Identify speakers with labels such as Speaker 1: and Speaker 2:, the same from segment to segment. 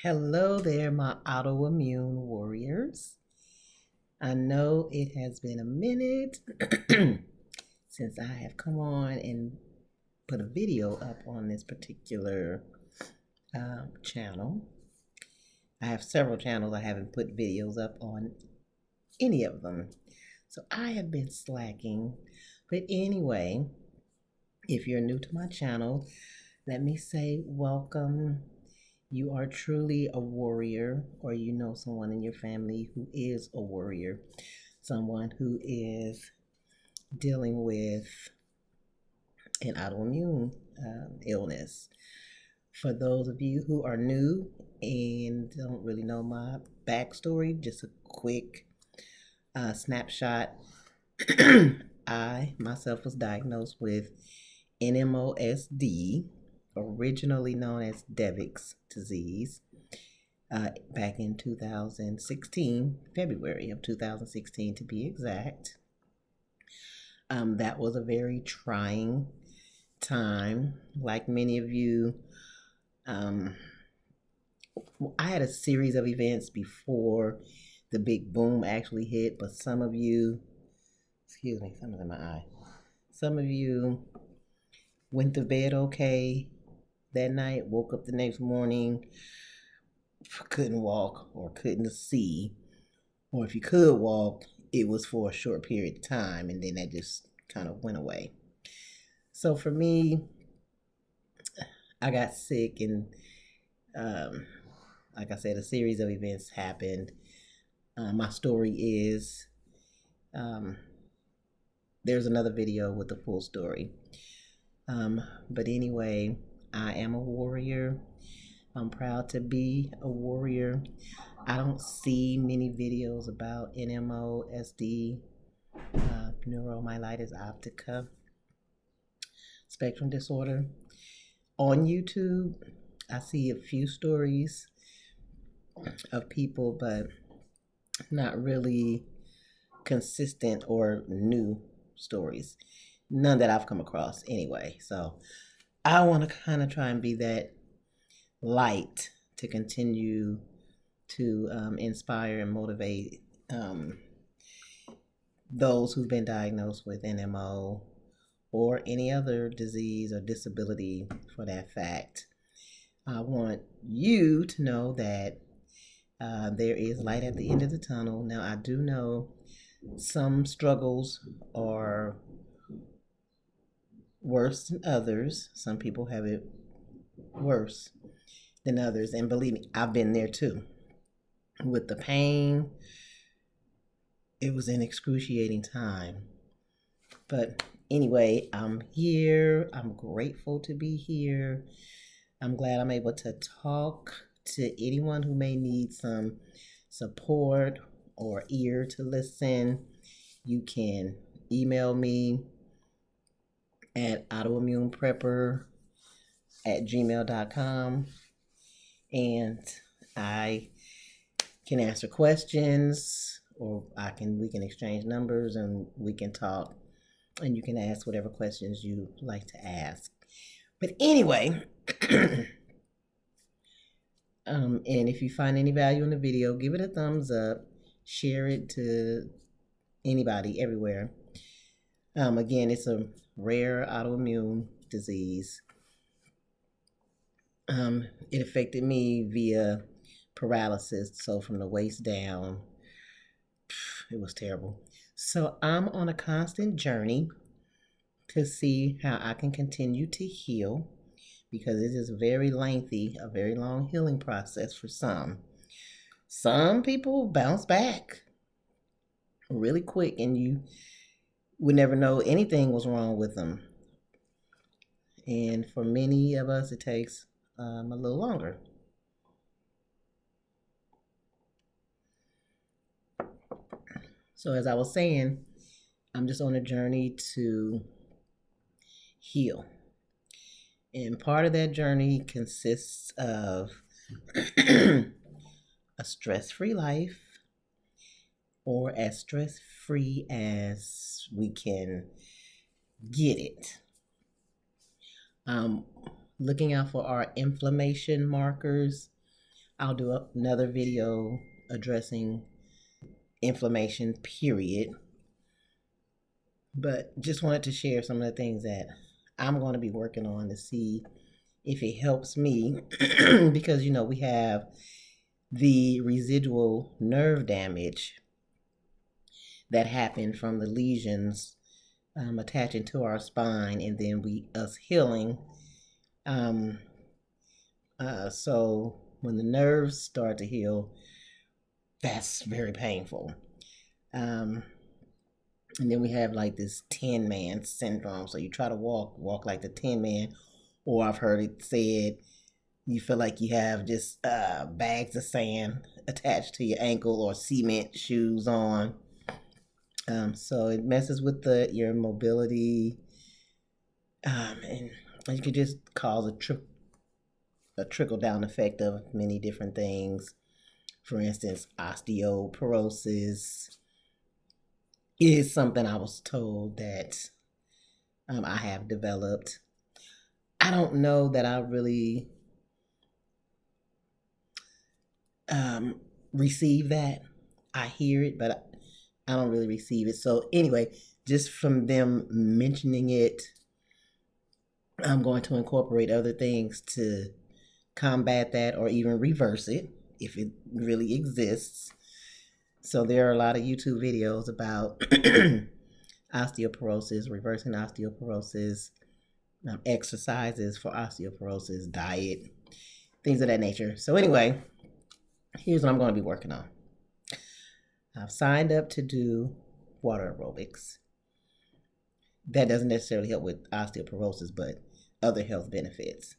Speaker 1: Hello there, my autoimmune warriors. I know it has been a minute since I have come on and put a video up on this particular channel. I have several channels I haven't put videos up on any of them. So I have been slacking. But anyway, if you're new to my channel, let me say welcome. You are truly a warrior, or you know someone in your family who is a warrior, someone who is dealing with an autoimmune illness. For those of you who are new and don't really know my backstory, just a quick snapshot. I myself was diagnosed with NMOSD, originally known as Devick's disease, back in 2016, February of 2016 to be exact. That was a very trying time. Like many of you, I had a series of events before the big boom actually hit, but some of you, excuse me, something's in my eye. Some of you went to bed okay that night, woke up the next morning, couldn't walk or couldn't see, or if you could walk, it was for a short period of time, and then that just kind of went away. So for me, I got sick, and like I said, a series of events happened. My story is there's another video with the full story. But anyway, I am a warrior. I'm proud to be a warrior. I don't see many videos about NMOSD, neuromyelitis optica spectrum disorder. On YouTube, I see a few stories of people, but not really consistent or new stories. None that I've come across anyway. So I want to kind of try and be that light to continue to inspire and motivate those who've been diagnosed with NMO or any other disease or disability for that fact. I want you to know that there is light at the end of the tunnel. Now, I do know some struggles are worse than others. Some people have it worse than others. And believe me, I've been there too. With the pain, it was an excruciating time. But anyway, I'm here. I'm grateful to be here. I'm glad I'm able to talk to anyone who may need some support or ear to listen. You can email me at autoimmuneprepper@gmail.com, and I can answer questions, or we can exchange numbers and we can talk, and you can ask whatever questions you like to ask. But anyway, and if you find any value in the video, give it a thumbs up, share it to anybody, everywhere. Again, it's a rare autoimmune disease. It affected me via paralysis, so from the waist down, it was terrible. So I'm on a constant journey to see how I can continue to heal, because it is very lengthy, a very long healing process for some. Some people bounce back really quick, and you would never know anything was wrong with them. And for many of us, it takes a little longer. So as I was saying, I'm just on a journey to heal. And part of that journey consists of a stress-free life, or as stress-free as we can get it. Looking out for our inflammation markers. I'll do another video addressing inflammation, period. But just wanted to share some of the things that I'm going to be working on to see if it helps me because, you know, we have the residual nerve damage that happened from the lesions attaching to our spine, and then us healing. So when the nerves start to heal, that's very painful. And then we have like this Tin Man syndrome. So you try to walk like the Tin Man, or I've heard it said you feel like you have just bags of sand attached to your ankle or cement shoes on. So it messes with your mobility, and it could just cause a trickle down effect of many different things. For instance, osteoporosis is something I was told that I have developed. I don't know that I really receive that. I hear it, but I don't really receive it. So anyway, just from them mentioning it, I'm going to incorporate other things to combat that or even reverse it if it really exists. So there are a lot of YouTube videos about osteoporosis, reversing osteoporosis, exercises for osteoporosis, diet, things of that nature. So anyway, here's what I'm going to be working on. I've signed up to do water aerobics. That doesn't necessarily help with osteoporosis, but other health benefits.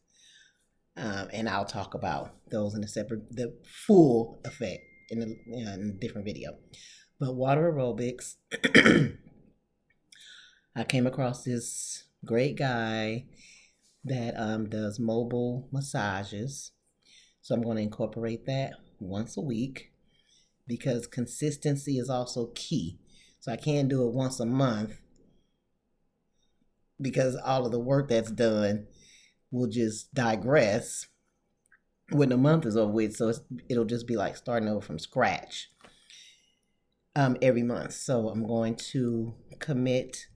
Speaker 1: And I'll talk about those in the full effect in a different video. But water aerobics, I came across this great guy that does mobile massages. So I'm going to incorporate that once a week because consistency is also key. So I can't do it once a month because all of the work that's done will just digress when the month is over with. So it'll just be like starting over from scratch every month. So I'm going to commit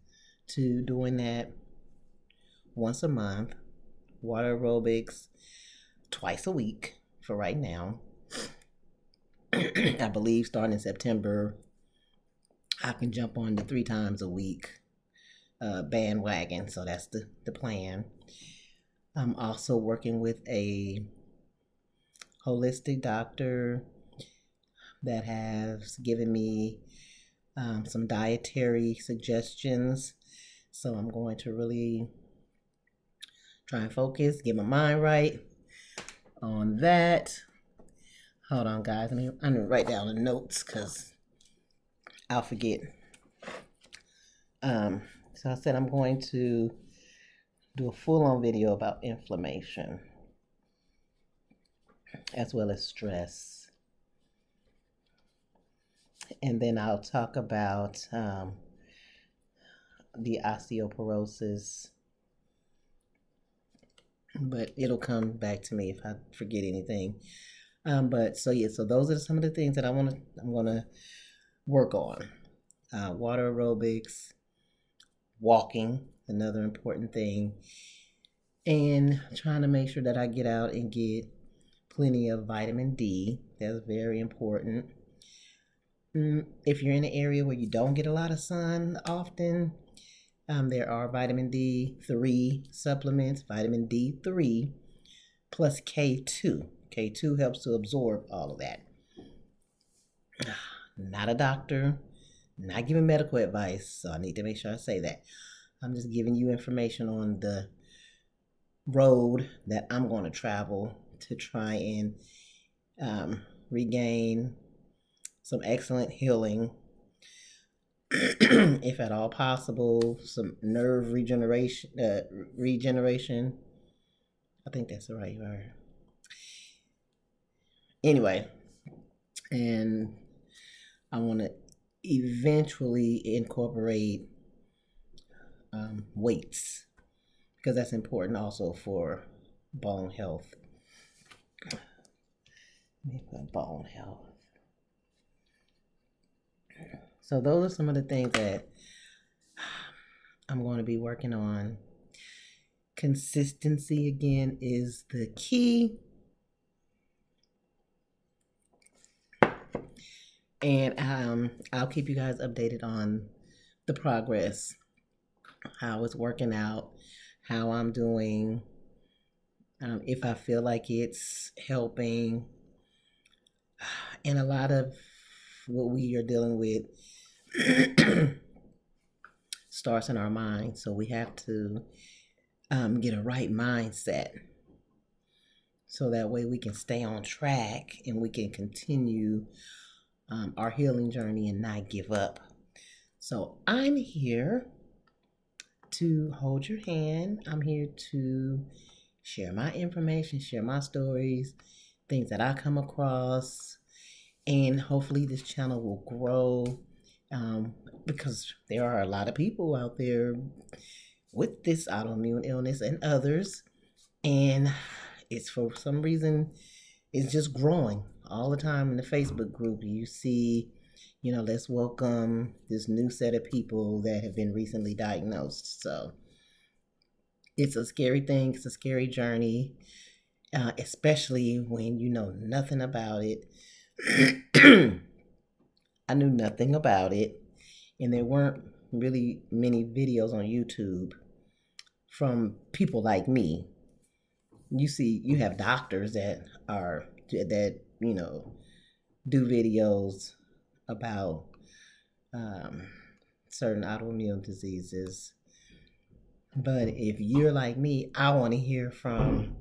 Speaker 1: to doing that once a month, water aerobics twice a week for right now. I believe starting in September, I can jump on the 3 times a week bandwagon. So that's the plan. I'm also working with a holistic doctor that has given me some dietary suggestions. So I'm going to really try and focus, get my mind right on that. Hold on, guys. I'm going to write down the notes because I'll forget. So I said I'm going to do a full-on video about inflammation as well as stress. And then I'll talk about the osteoporosis, but it'll come back to me if I forget anything. But so those are some of the things that I'm gonna work on. Water aerobics, walking, another important thing, and trying to make sure that I get out and get plenty of vitamin D. That's very important. If you're in an area where you don't get a lot of sun often, there are vitamin D3 supplements, vitamin D3 plus K2. K2 helps to absorb all of that. Not a doctor, not giving medical advice, so I need to make sure I say that. I'm just giving you information on the road that I'm going to travel to try and regain some excellent healing, if at all possible, some nerve regeneration. I think that's the right word. Anyway, and I want to eventually incorporate weights because that's important also for bone health. bone health. So those are some of the things that I'm going to be working on. Consistency again is the key. And I'll keep you guys updated on the progress, how it's working out, how I'm doing, if I feel like it's helping. And a lot of what we are dealing with starts in our mind. So we have to get a right mindset so that way we can stay on track and we can continue our healing journey and not give up. So I'm here to hold your hand. I'm here to share my information, share my stories, things that I come across, and hopefully this channel will grow because there are a lot of people out there with this autoimmune illness and others, and it's for some reason it's just growing all the time. In the Facebook group you see, let's welcome this new set of people that have been recently diagnosed. So it's a scary thing, it's a scary journey, especially when you know nothing about it. I knew nothing about it, and there weren't really many videos on YouTube from people like me. You have doctors that do videos about certain autoimmune diseases. But if you're like me, I want to hear from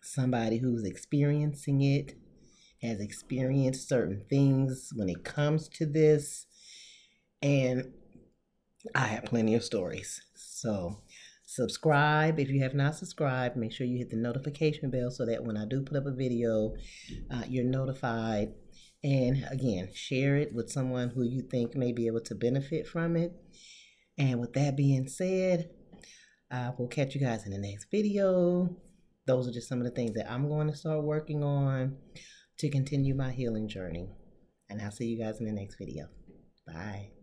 Speaker 1: somebody who's experiencing it, has experienced certain things when it comes to this, and I have plenty of stories. So subscribe if you have not subscribed. Make sure you hit the notification bell so that when I do put up a video, you're notified. And again, share it with someone who you think may be able to benefit from it. And with that being said, I will catch you guys in the next video. Those are just some of the things that I'm going to start working on to continue my healing journey. And I'll see you guys in the next video. Bye.